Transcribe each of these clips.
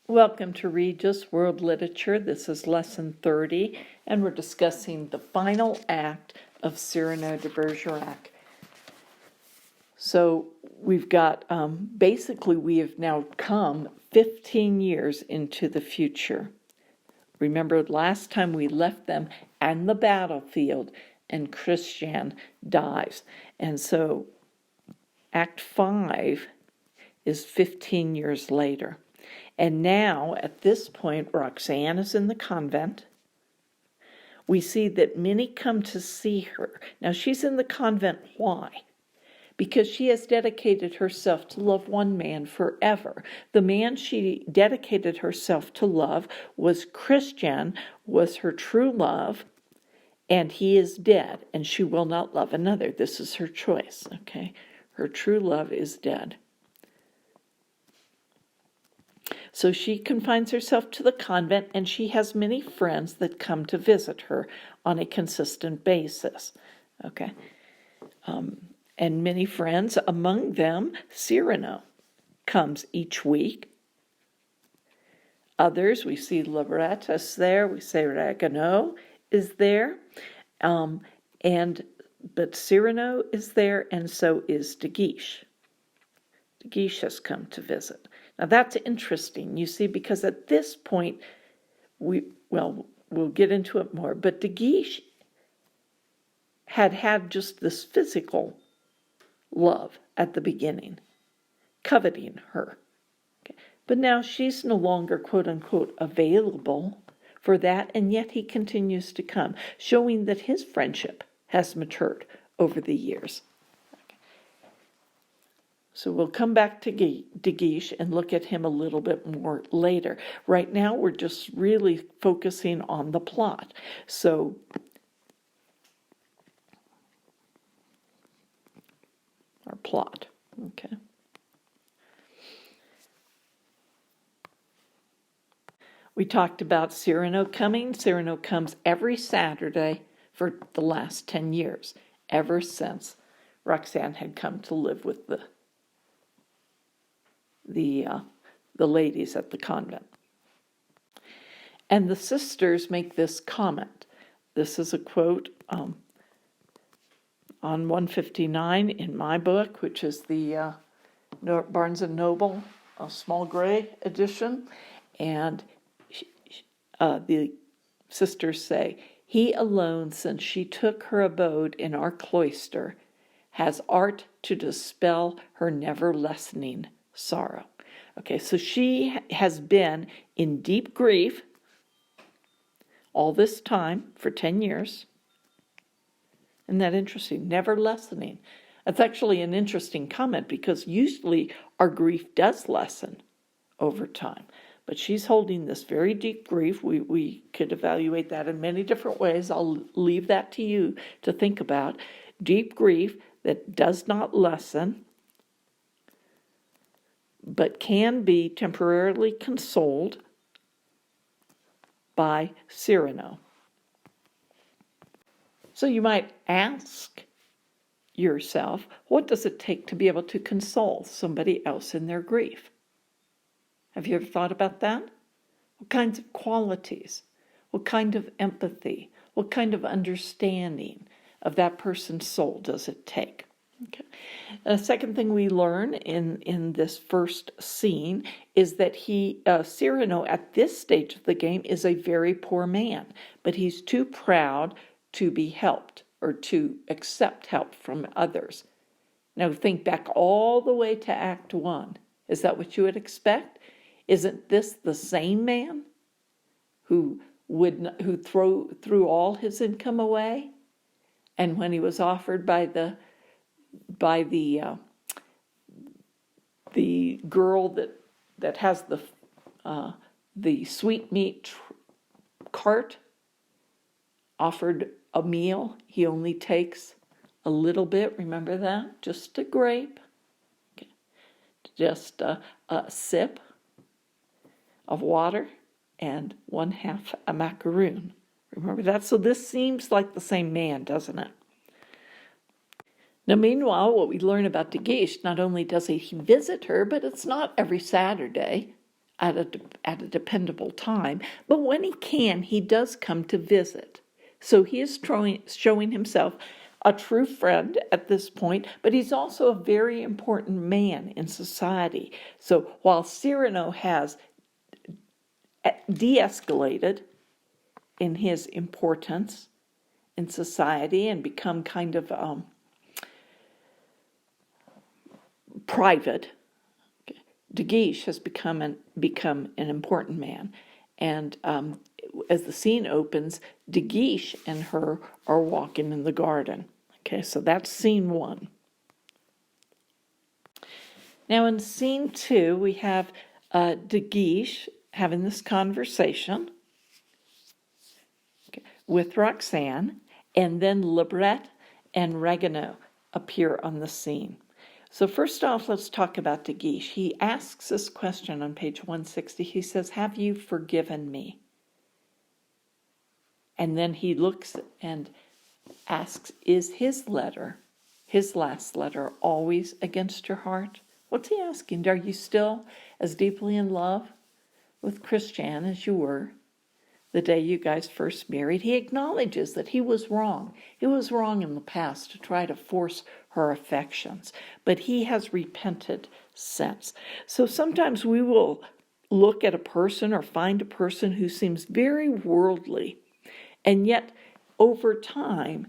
Welcome to Read Just World Literature. This is Lesson 30, and we're discussing the final act of Cyrano de Bergerac. So we've got, basically we have now come 15 years into the future. Remember last time we left them on the battlefield and Christian dies. And so Act 5 is 15 years later. And now, at this point, Roxanne is in the convent. We see that many come to see her. Now, she's in the convent. Why? Because she has dedicated herself to love one man forever. The man she dedicated herself to love was Christian, was her true love, and he is dead, and she will not love another. This is her choice, okay? Her true love is dead. So she confines herself to the convent, and she has many friends that come to visit her on a consistent basis. Okay, and many friends, among them Cyrano, comes each week. Others, we see Librettus there, we say Ragueneau is there, but Cyrano is there, and so is de Guiche. De Guiche has come to visit. Now that's interesting, you see, because at this point, we'll get into it more, but de Guiche had just this physical love at the beginning, coveting her. Okay. But now she's no longer, quote unquote, available for that, and yet he continues to come, showing that his friendship has matured over the years. So we'll come back to de Guiche and look at him a little bit more later. Right now, we're just really focusing on the plot. So our plot, okay. We talked about Cyrano coming. Cyrano comes every Saturday for the last 10 years, ever since Roxanne had come to live with the ladies at the convent. And the sisters make this comment. This is a quote on 159 in my book, which is the Barnes & Noble small gray edition. And the sisters say, "He alone, since she took her abode in our cloister, has art to dispel her never-lessening sorrow." Okay, so she has been in deep grief all this time for 10 years. Isn't that interesting? Never lessening. That's actually an interesting comment because usually our grief does lessen over time. But she's holding this very deep grief. We could evaluate that in many different ways. I'll leave that to you to think about. Deep grief that does not lessen, but can be temporarily consoled by Cyrano. So you might ask yourself, what does it take to be able to console somebody else in their grief? Have you ever thought about that? What kinds of qualities? What kind of empathy? What kind of understanding of that person's soul does it take? Okay. The second thing we learn in this first scene is that Cyrano at this stage of the game is a very poor man, but he's too proud to be helped or to accept help from others. Now think back all the way to Act 1. Is that what you would expect? Isn't this the same man who threw all his income away? And when he was offered by the girl that has the sweetmeat cart, offered a meal, he only takes a little bit. Remember that? Just a grape, okay. Just a sip of water and 1/2 a macaroon. Remember that? So this seems like the same man, doesn't it? Now, meanwhile, what we learn about de Guiche, not only does he visit her, but it's not every Saturday. at a dependable time, but when he can, he does come to visit. So he is showing himself a true friend at this point, but he's also a very important man in society. So while Cyrano has de-escalated in his importance in society and become kind of private, De Guiche has become an important man. And as the scene opens, De Guiche and her are walking in the garden. Okay, so that's scene 1. Now in scene 2, we have De Guiche having this conversation with Roxane, and then Lebret and Ragueneau appear on the scene. So first off, let's talk about De Guiche. He asks this question on page 160. He says, "Have you forgiven me?" And then he looks and asks, "Is his last letter, always against your heart?" What's he asking? Are you still as deeply in love with Christiane as you were the day you guys first married? He acknowledges that he was wrong. He was wrong in the past to try to force her affections, but he has repented since. So sometimes we will look at a person or find a person who seems very worldly, and yet over time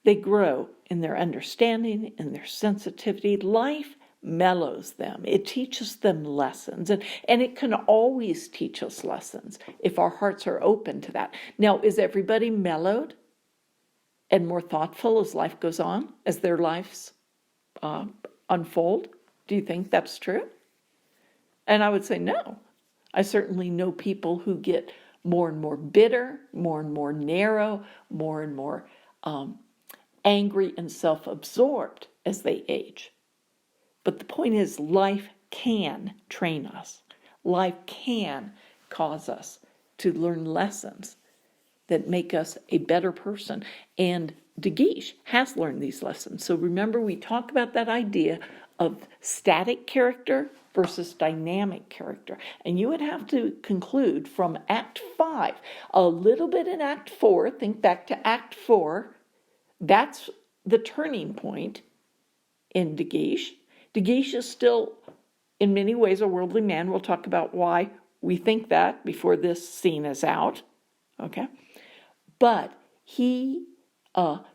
they grow in their understanding, in their sensitivity. Life mellows them. It teaches them lessons, and it can always teach us lessons if our hearts are open to that. Now, is everybody mellowed and more thoughtful as life goes on, as their lives unfold? Do you think that's true? And I would say no. I certainly know people who get more and more bitter, more and more narrow, more and more angry and self-absorbed as they age. But the point is, life can train us. Life can cause us to learn lessons that make us a better person. And De Guiche has learned these lessons. So remember, we talk about that idea of static character versus dynamic character. And you would have to conclude from Act 5, a little bit in Act 4, think back to Act 4, that's the turning point in De Guiche. De Guiche is still, in many ways, a worldly man. We'll talk about why we think that before this scene is out, okay? But he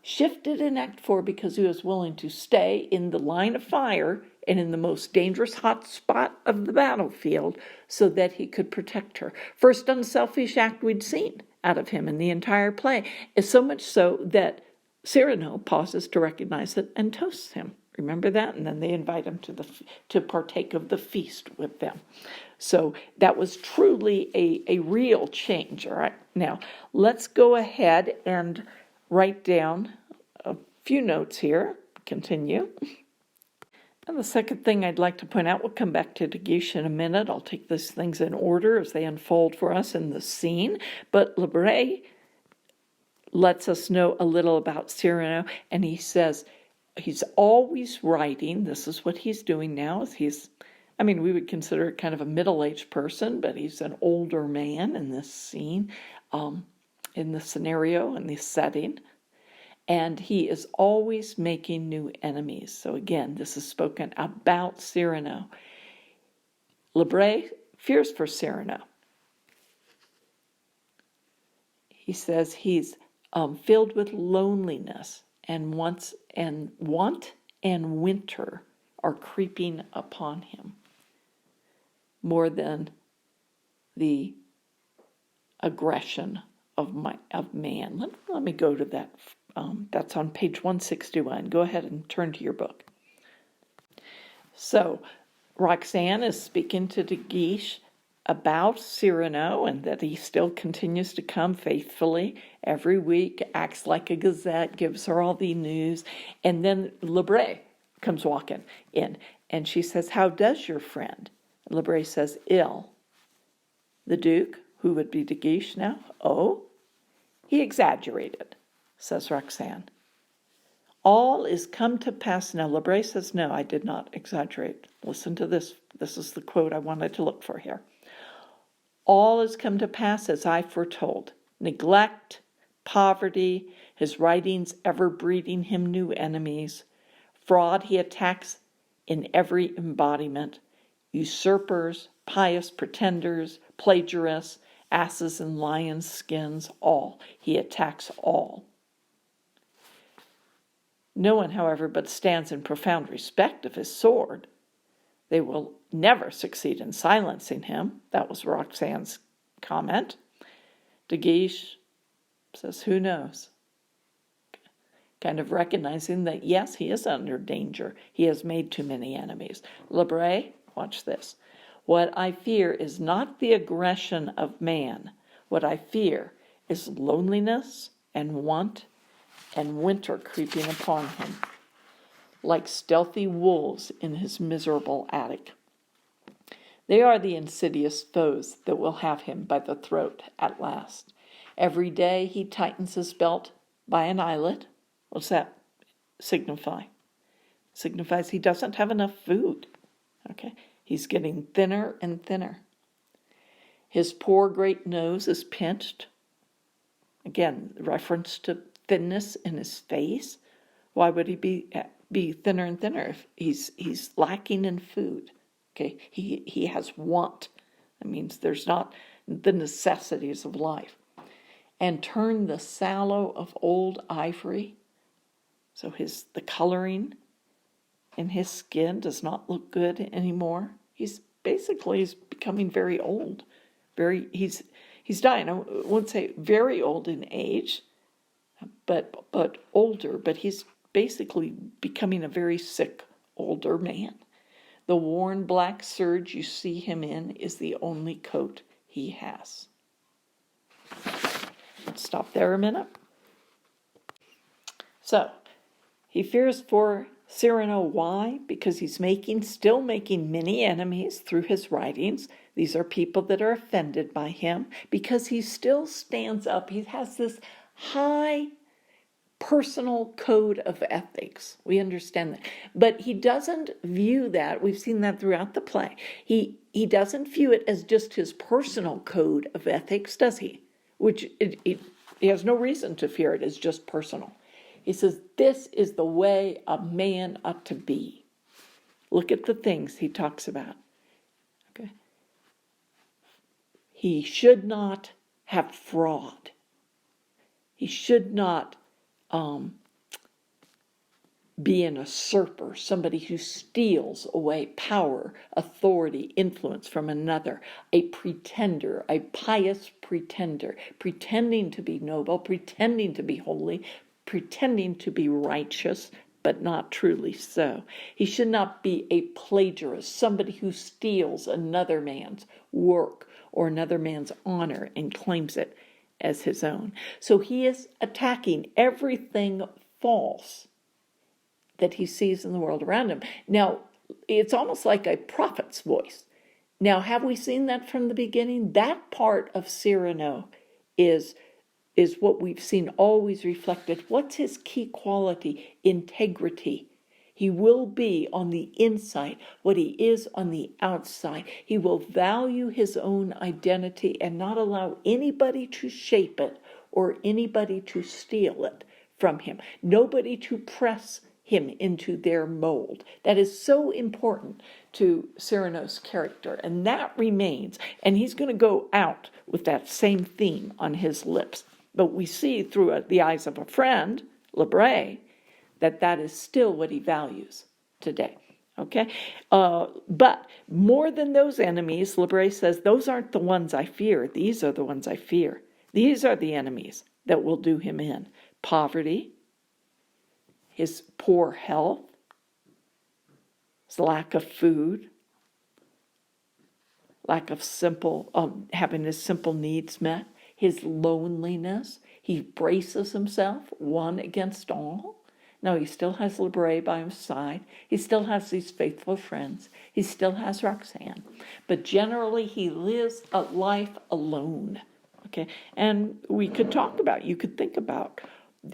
shifted in Act 4 because he was willing to stay in the line of fire and in the most dangerous hot spot of the battlefield so that he could protect her. First unselfish act we'd seen out of him in the entire play, is so much so that Cyrano pauses to recognize it and toasts him. Remember that? And then they invite him to partake of the feast with them. So that was truly a real change. All right. Now, let's go ahead and write down a few notes here. Continue. And the second thing I'd like to point out, we'll come back to De Guiche in a minute. I'll take these things in order as they unfold for us in the scene. But Lebret lets us know a little about Cyrano, and he says he's always writing. This is what he's doing now. We would consider it kind of a middle-aged person, but he's an older man in this scene, in the scenario, in this setting. And he is always making new enemies. So again, this is spoken about Cyrano. Lebret fears for Cyrano. He says he's filled with loneliness, and want and winter are creeping upon him more than the aggression of man. Let me go to that. That's on page 161. Go ahead and turn to your book. So Roxane is speaking to De Guiche about Cyrano, and that he still continues to come faithfully every week, acts like a gazette, gives her all the news. And then Lebret comes walking in, and she says, "How does your friend?" Lebret says, "Ill." The Duke, who would be De Guiche now, "Oh, he exaggerated," says Roxane. All is come to pass. Now, Lebray says, no, I did not exaggerate. Listen to this. This is the quote I wanted to look for here. All has come to pass as I foretold. Neglect, poverty, his writings ever breeding him new enemies. Fraud he attacks in every embodiment. Usurpers, pious pretenders, plagiarists, asses in lions' skins, all. He attacks all. No one, however, but stands in profound respect of his sword. They will never succeed in silencing him. That was Roxanne's comment. De Guiche says, who knows? Kind of recognizing that, yes, he is under danger. He has made too many enemies. Lebray, watch this. What I fear is not the aggression of man. What I fear is loneliness and want and winter creeping upon him, like stealthy wolves in his miserable attic. They are the insidious foes that will have him by the throat at last. Every day he tightens his belt by an eyelet. What's that signify? Signifies he doesn't have enough food. Okay, he's getting thinner and thinner. His poor great nose is pinched. Again, reference to thinness in his face. Why would he be thinner and thinner if he's lacking in food? Okay, he has want. That means there's not the necessities of life. And turn the sallow of old ivory. So the coloring in his skin does not look good anymore. He's becoming very old. He's dying. I wouldn't say very old in age, but older. But he's basically becoming a very sick older man. The worn black serge you see him in is the only coat he has. Let's stop there a minute. So, he fears for Cyrano. Why? Because he's still making many enemies through his writings. These are people that are offended by him because he still stands up. He has this high personal code of ethics. We understand that. But he doesn't view that. We've seen that throughout the play. He doesn't view it as just his personal code of ethics, does he? Which he has no reason to fear it as just personal. He says, this is the way a man ought to be. Look at the things he talks about. Okay. He should not have fraud. He should not be an usurper, somebody who steals away power, authority, influence from another, a pretender, a pious pretender, pretending to be noble, pretending to be holy, pretending to be righteous, but not truly so. He should not be a plagiarist, somebody who steals another man's work or another man's honor and claims it as his own. So he is attacking everything false that he sees in the world around him. Now, it's almost like a prophet's voice. Now, have we seen that from the beginning? That part of Cyrano is what we've seen always reflected. What's his key quality? Integrity. He will be on the inside what he is on the outside. He will value his own identity and not allow anybody to shape it or anybody to steal it from him. Nobody to press him into their mold. That is so important to Cyrano's character, and that remains. And he's going to go out with that same theme on his lips. But we see through the eyes of a friend, Lebray, that is still what he values today. Okay? But more than those enemies, Lebray says, those aren't the ones I fear. These are the ones I fear. These are the enemies that will do him in. Poverty, his poor health, his lack of food, lack of having his simple needs met, his loneliness. He braces himself, one against all. No, he still has Lebray by his side. He still has these faithful friends. He still has Roxanne. But generally, he lives a life alone. Okay, and you could think about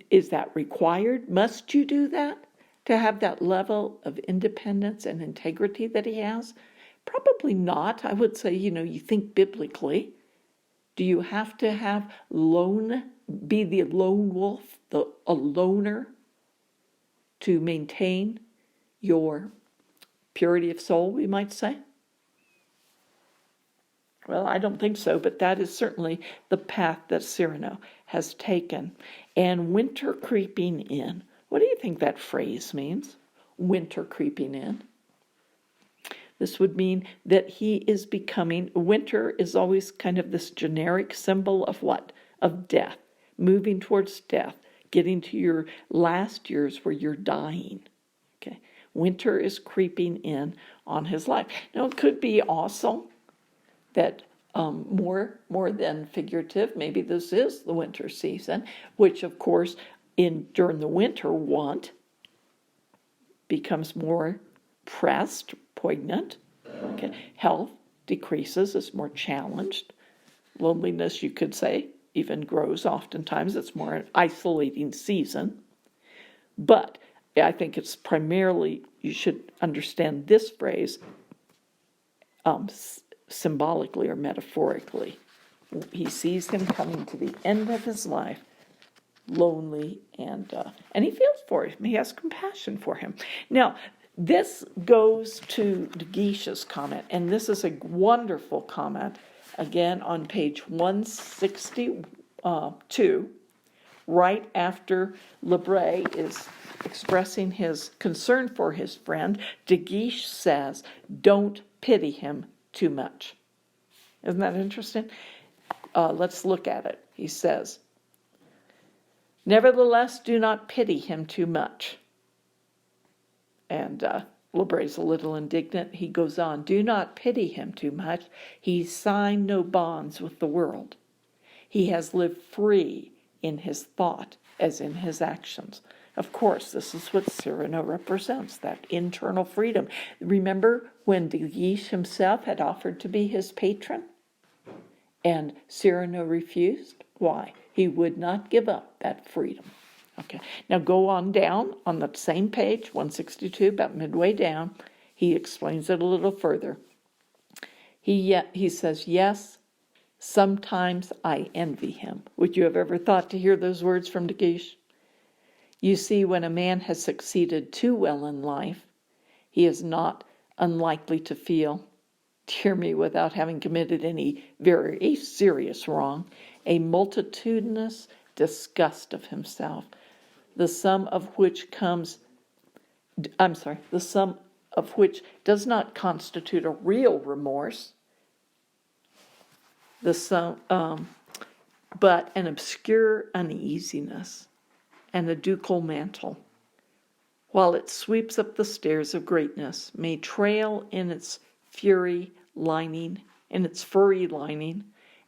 Is that required? Must you do that to have that level of independence and integrity that he has? Probably not. I would say, you think biblically. Do you have to be the lone wolf, a loner, to maintain your purity of soul, we might say? Well, I don't think so, but that is certainly the path that Cyrano has taken. And winter creeping in. What do you think that phrase means? Winter creeping in. This would mean that he is becoming, winter is always kind of this generic symbol of what? Of death, moving towards death, getting to your last years where you're dying. Okay, winter is creeping in on his life. Now, it could be also that more than figurative, maybe this is the winter season, which of course during the winter want becomes more pressed, poignant. Okay. Health decreases, is more challenged. Loneliness, you could say, even grows oftentimes. It's more an isolating season. But I think it's primarily, you should understand this phrase symbolically or metaphorically. He sees him coming to the end of his life, lonely, and he feels for him. He has compassion for him. Now, this goes to de Guiche's comment, and this is a wonderful comment, again on page 162, right after Lebray is expressing his concern for his friend. De Guiche says, don't pity him too much. Isn't that interesting? Let's look at it. He says, nevertheless, do not pity him too much. And Lebray's a little indignant. He goes on, do not pity him too much. He signed no bonds with the world. He has lived free in his thought as in his actions. Of course, this is what Cyrano represents, that internal freedom. Remember when de Guiche himself had offered to be his patron? And Cyrano refused? Why? He would not give up that freedom. Okay. Now go on down on the same page, 162, about midway down. He explains it a little further. He says, yes, sometimes I envy him. Would you have ever thought to hear those words from de Guiche? You see, when a man has succeeded too well in life, he is not unlikely to feel, dear me, without having committed any very serious wrong, a multitudinous disgust of himself, the sum of which does not constitute a real remorse, but an obscure uneasiness and a ducal mantle, while it sweeps up the stairs of greatness, may trail in its furry lining,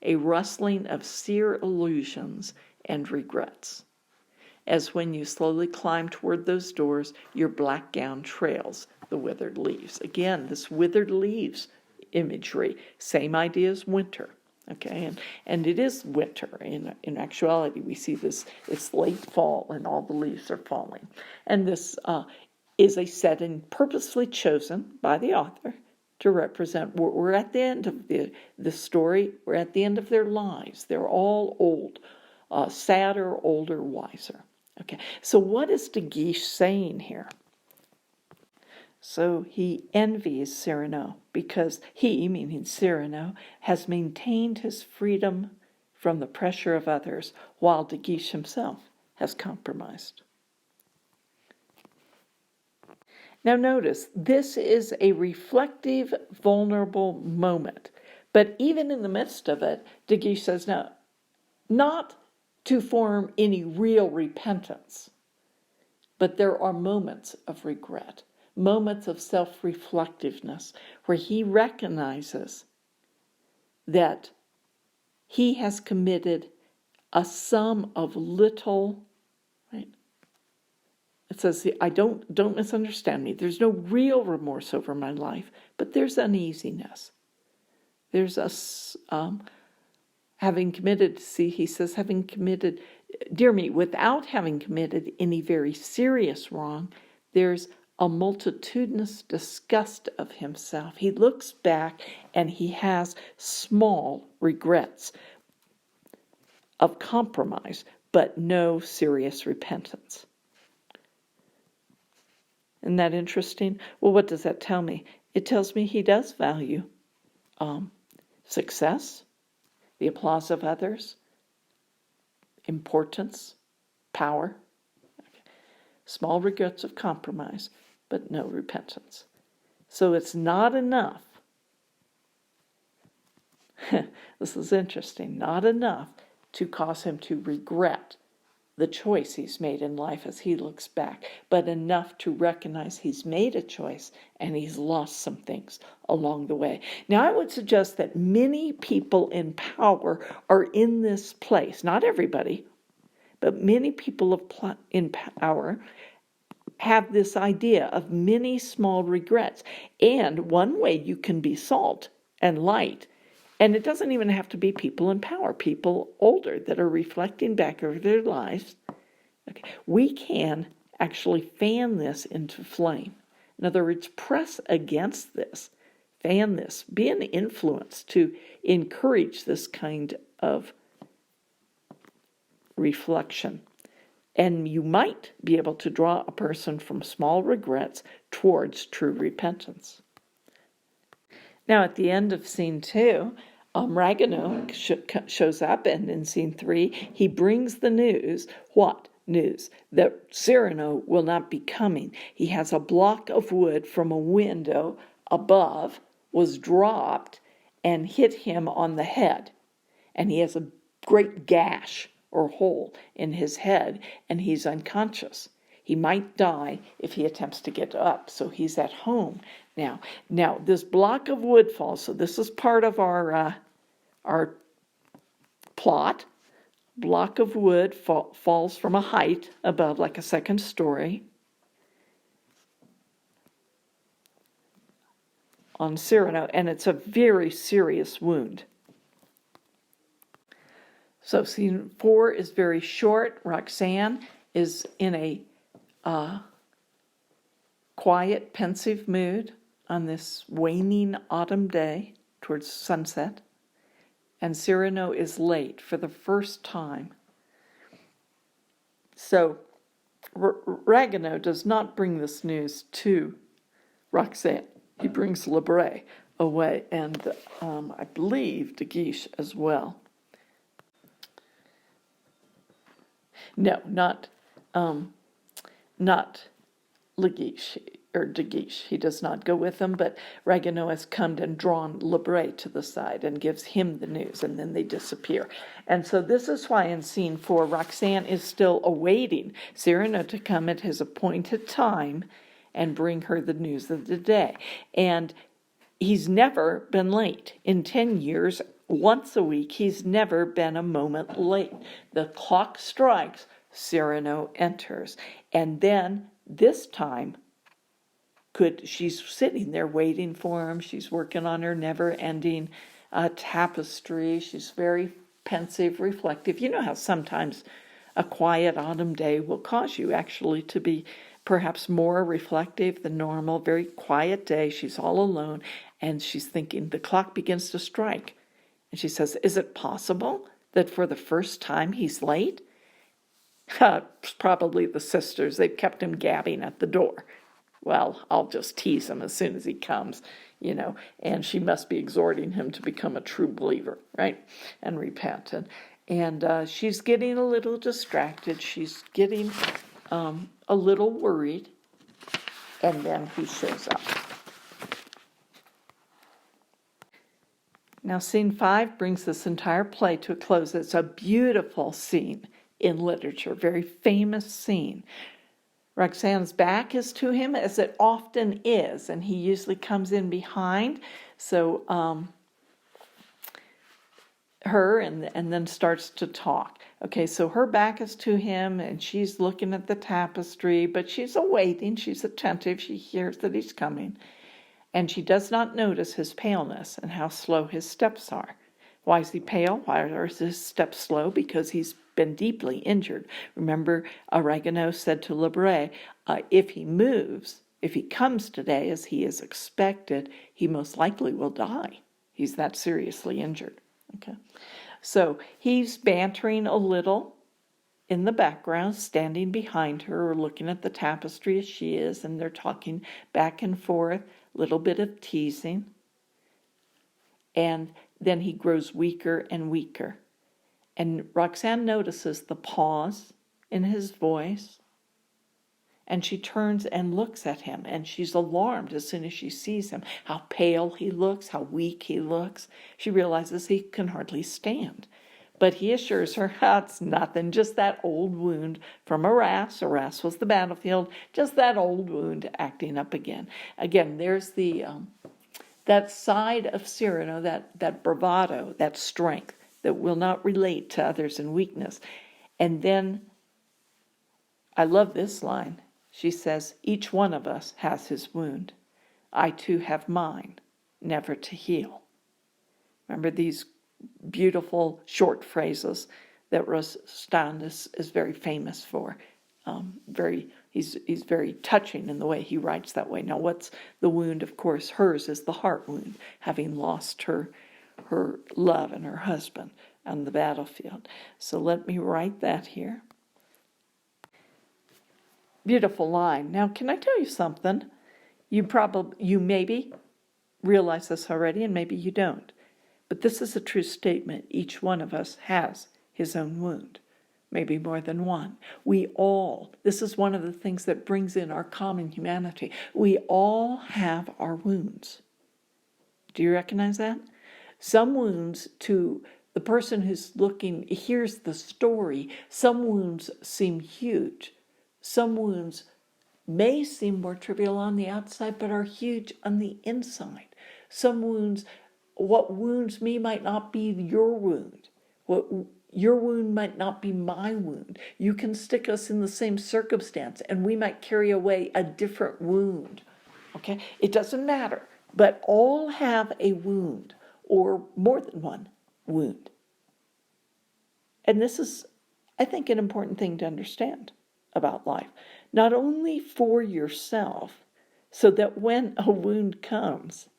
a rustling of sere illusions and regrets. As when you slowly climb toward those doors, your black gown trails the withered leaves. Again, this withered leaves imagery, same idea as winter. Okay, and it is winter. In actuality, we see this, it's late fall and all the leaves are falling. And this is a setting purposely chosen by the author to represent, we're at the end of the story, we're at the end of their lives. They're all old, sadder, older, wiser. Okay, so what is de Guiche saying here? So he envies Cyrano because he, meaning Cyrano, has maintained his freedom from the pressure of others, while de Guiche himself has compromised. Now notice, this is a reflective, vulnerable moment. But even in the midst of it, de Guiche says, no, not to form any real repentance, but there are moments of regret, moments of self-reflectiveness, where he recognizes that he has committed a sum of little, right? It says, I don't misunderstand me. There's no real remorse over my life, but there's uneasiness. There's having committed dear me, without having committed any very serious wrong, there's a multitudinous disgust of himself. He looks back and he has small regrets of compromise, but no serious repentance. Isn't that interesting? Well, what does that tell me? It tells me he does value success, the applause of others, importance, power. Small regrets of compromise, but no repentance. So it's not enough. This is interesting. Not enough to cause him to regret the choice he's made in life as he looks back, but enough to recognize he's made a choice and he's lost some things along the way. Now, I would suggest that many people in power are in this place. Not everybody, but many people in power have this idea of many small regrets. And one way you can be salt and light, and it doesn't even have to be people in power, people older that are reflecting back over their lives. Okay, we can actually fan this into flame. In other words, press against this, fan this, be an influence to encourage this kind of reflection. And you might be able to draw a person from small regrets towards true repentance. Now, at the end of scene 2, Ragueneau shows up, and in scene 3, he brings the news. What news? That Cyrano will not be coming. He has a block of wood from a window above, was dropped, and hit him on the head. And he has a great gash or hole in his head, and he's unconscious. He might die if he attempts to get up, so he's at home now. Now, this block of wood falls, so this is part of our plot. Block of wood falls from a height above, like a second story, on Cyrano, and it's a very serious wound. So scene 4 is very short. Roxanne is in a quiet, pensive mood on this waning autumn day towards sunset. And Cyrano is late for the first time. So Ragueneau does not bring this news to Roxanne. He brings Lebray away, and I believe De Guiche as well. No, not Le Guiche or De Guiche. He does not go with them, but Ragueneau has come and drawn Lebray to the side and gives him the news, and then they disappear. And so this is why in scene 4, Roxanne is still awaiting Cyrano to come at his appointed time and bring her the news of the day. And he's never been late. In 10 years, once a week, he's never been a moment late. The clock strikes, Cyrano enters. And then this time, she's sitting there waiting for him. She's working on her never-ending tapestry. She's very pensive, reflective. You know how sometimes a quiet autumn day will cause you actually to be perhaps more reflective than normal. Very quiet day. She's all alone, and she's thinking, the clock begins to strike. And she says, is it possible that for the first time he's late? Probably the sisters. They've kept him gabbing at the door. Well, I'll just tease him as soon as he comes, and she must be exhorting him to become a true believer, right, and repent. And she's getting a little distracted. She's getting a little worried, and then he shows up. Now, scene 5 brings this entire play to a close. It's a beautiful scene in literature, very famous scene. Roxanne's back is to him, as it often is, and he usually comes in behind, so her and then starts to talk. Okay, so her back is to him, and she's looking at the tapestry, but she's awaiting, she's attentive, she hears that he's coming, and she does not notice his paleness and how slow his steps are. Why is he pale? Why are his steps slow? Because he's been deeply injured. Remember, Oregano said to Lebre, if he comes today as he is expected, he most likely will die. He's that seriously injured. Okay, so he's bantering a little in the background, standing behind her or looking at the tapestry as she is, and they're talking back and forth, a little bit of teasing. And then he grows weaker and weaker. And Roxanne notices the pause in his voice, and she turns and looks at him, and she's alarmed as soon as she sees him, how pale he looks, how weak he looks. She realizes he can hardly stand. But he assures her, it's nothing, just that old wound from Arras. Arras was the battlefield, just that old wound acting up again. Again, there's the that side of Cyrano, that bravado, that strength that will not relate to others in weakness. And then, I love this line. She says, each one of us has his wound. I too have mine, never to heal. Remember these beautiful short phrases that Rostand is very famous for. He's very touching in the way he writes that way. Now, what's the wound? Of course, hers is the heart wound, having lost her love and her husband on the battlefield. So let me write that here. Beautiful line. Now, can I tell you something? You maybe realize this already, and maybe you don't. But this is a true statement. Each one of us has his own wound, maybe more than one. This is one of the things that brings in our common humanity. We all have our wounds. Do you recognize that? Some wounds to the person who's hears the story, some wounds seem huge. Some wounds may seem more trivial on the outside, but are huge on the inside. Some wounds, what wounds me might not be your wound. Your wound might not be my wound. You can stick us in the same circumstance, and we might carry away a different wound. Okay? It doesn't matter, but all have a wound, or more than one wound. And this is, I think, an important thing to understand about life. Not only for yourself, so that when a wound comes,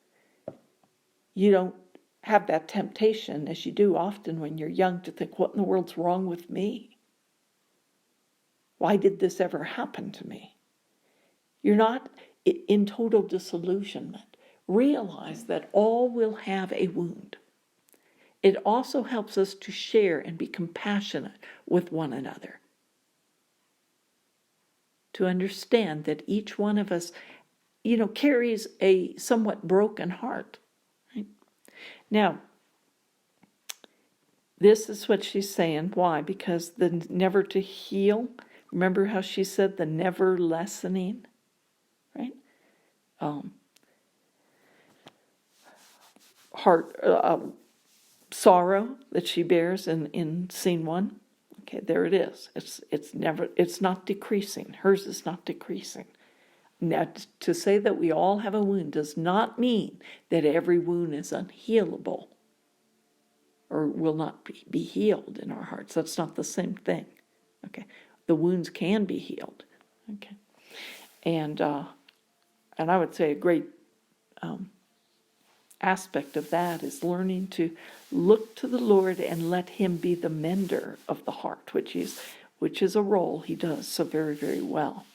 you don't have that temptation, as you do often when you're young, to think, what in the world's wrong with me? Why did this ever happen to me? You're not in total disillusionment. Realize that all will have a wound. It also helps us to share and be compassionate with one another. To understand that each one of us, carries a somewhat broken heart. Right? Now, this is what she's saying. Why? Because the never to heal. Remember how she said the never lessening, right? Sorrow that she bears in scene 1. Okay, there it is. It's not decreasing. Hers is not decreasing. Now, to say that we all have a wound does not mean that every wound is unhealable or will not be healed in our hearts. That's not the same thing. Okay, the wounds can be healed. Okay, and I would say a great aspect of that is learning to look to the Lord and let Him be the mender of the heart, which is a role He does so very, very well.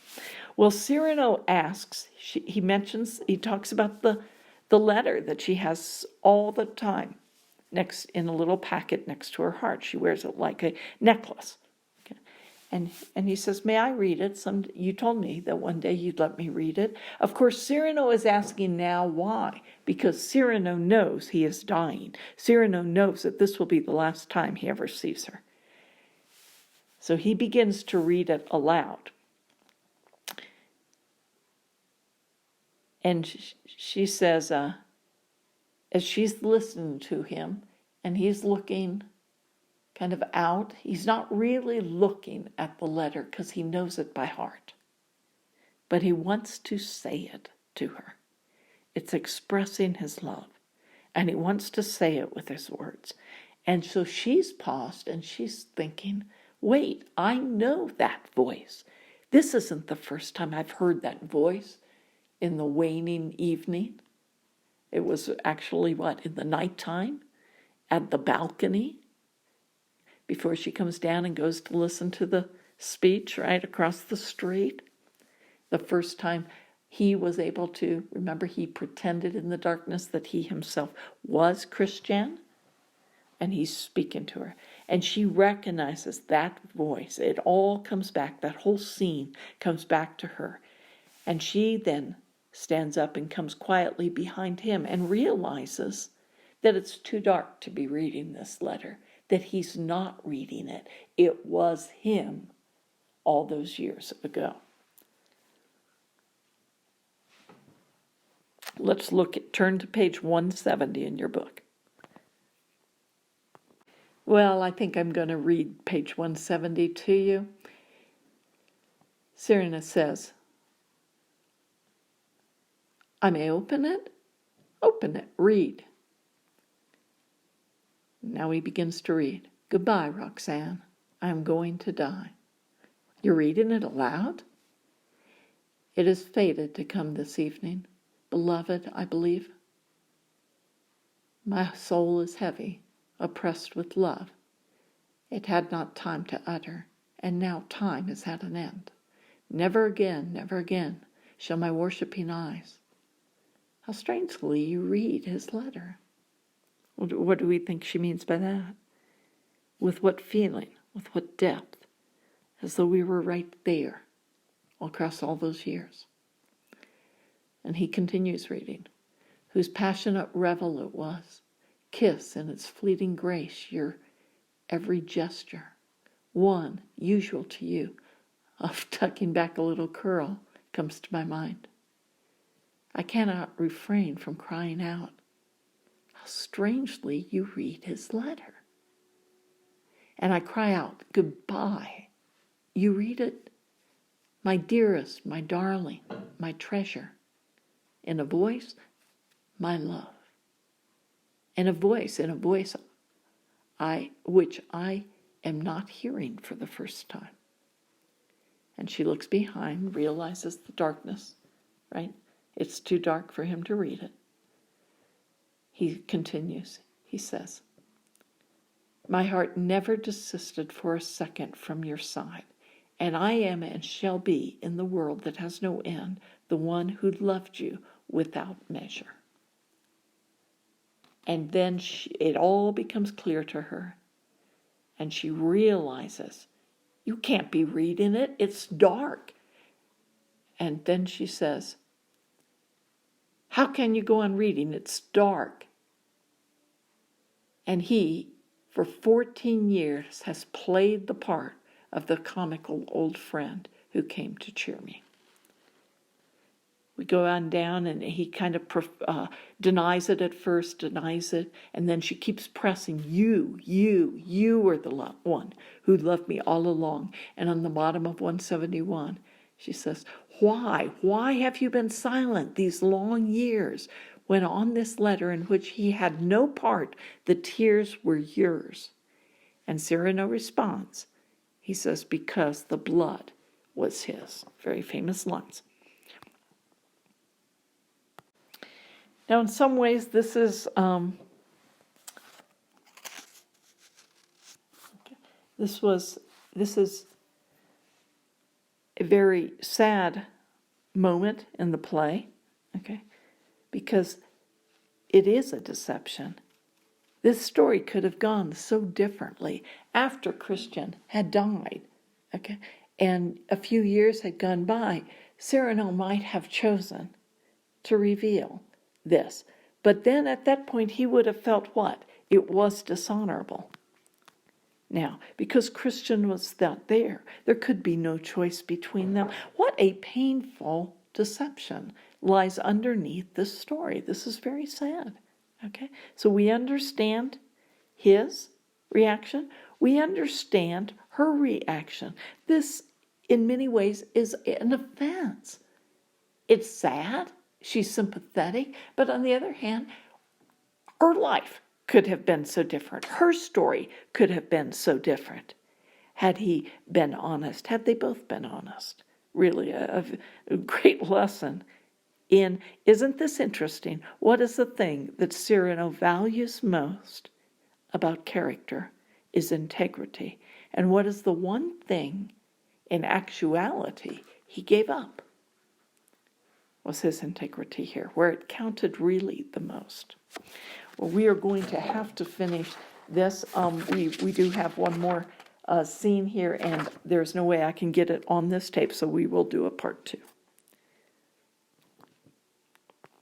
Well, Cyrano asks, he talks about the letter that she has all the time next in a little packet next to her heart. She wears it like a necklace. Okay. And he says, may I read it? You told me that one day you'd let me read it. Of course, Cyrano is asking now why, because Cyrano knows he is dying. Cyrano knows that this will be the last time he ever sees her. So he begins to read it aloud. And she says, as she's listening to him, and he's looking kind of out, he's not really looking at the letter because he knows it by heart. But he wants to say it to her. It's expressing his love. And he wants to say it with his words. And so she's paused and she's thinking, Wait, I know that voice. This isn't the first time I've heard that voice in the waning evening. It was actually, in the nighttime at the balcony before she comes down and goes to listen to the speech right across the street. The first time he was able to, remember, he pretended in the darkness that he himself was Christian, and he's speaking to her. And she recognizes that voice. It all comes back. That whole scene comes back to her. And she then stands up and comes quietly behind him and realizes that it's too dark to be reading this letter, that he's not reading it. It was him all those years ago. Let's turn to page 170 in your book. Well, I think I'm going to read page 170 to you. Cyrano says, I may open it? Open it, read. Now he begins to read. Goodbye, Roxanne. I am going to die. You're reading it aloud? It is fated to come this evening. Beloved, I believe. My soul is heavy, oppressed with love. It had not time to utter, and now time is at an end. Never again shall my worshipping eyes. How strangely you read his letter. What do we think she means by that? With what feeling, with what depth, as though we were right there across all those years. And he continues reading, whose passionate revel it was, kiss in its fleeting grace your every gesture, one usual to you, of tucking back a little curl, comes to my mind. I cannot refrain from crying out, how strangely you read his letter. And I cry out, goodbye. You read it, my dearest, my darling, my treasure. In a voice, my love. In a voice which I am not hearing for the first time. And she looks behind, realizes the darkness, right? It's too dark for him to read it. He continues, he says, my heart never desisted for a second from your side, and I am and shall be in the world that has no end, the one who loved you without measure. And then it all becomes clear to her, and she realizes, you can't be reading it, it's dark. And then she says, how can you go on reading? It's dark. And he, for 14 years, has played the part of the comical old friend who came to cheer me. We go on down, and he kind of denies it at first, and then she keeps pressing, you were the one who loved me all along. And on the bottom of 171, she says, why have you been silent these long years, when on this letter in which he had no part, the tears were yours? And Cyrano responds, he says, because the blood was his. Very famous lines. Now, in some ways, this is a very sad moment in the play, okay, because it is a deception. This story could have gone so differently after Christian had died, okay, and a few years had gone by. Cyrano might have chosen to reveal this, but then at that point he would have felt what? It was dishonorable. Now, because Christian was not there could be no choice between them. What a painful deception lies underneath this story. This is very sad. Okay, so we understand his reaction. We understand her reaction. This, in many ways, is an offense. It's sad. She's sympathetic. But on the other hand, her life could have been so different. Her story could have been so different Had he been honest? Had they both been honest? Really, a great lesson in, isn't this interesting? What is the thing that Cyrano values most about character is integrity. And what is the one thing in actuality he gave up? Was his integrity here, where it counted really the most. Well, we are going to have to finish this. We do have one more scene here, and there's no way I can get it on this tape, so we will do a part 2.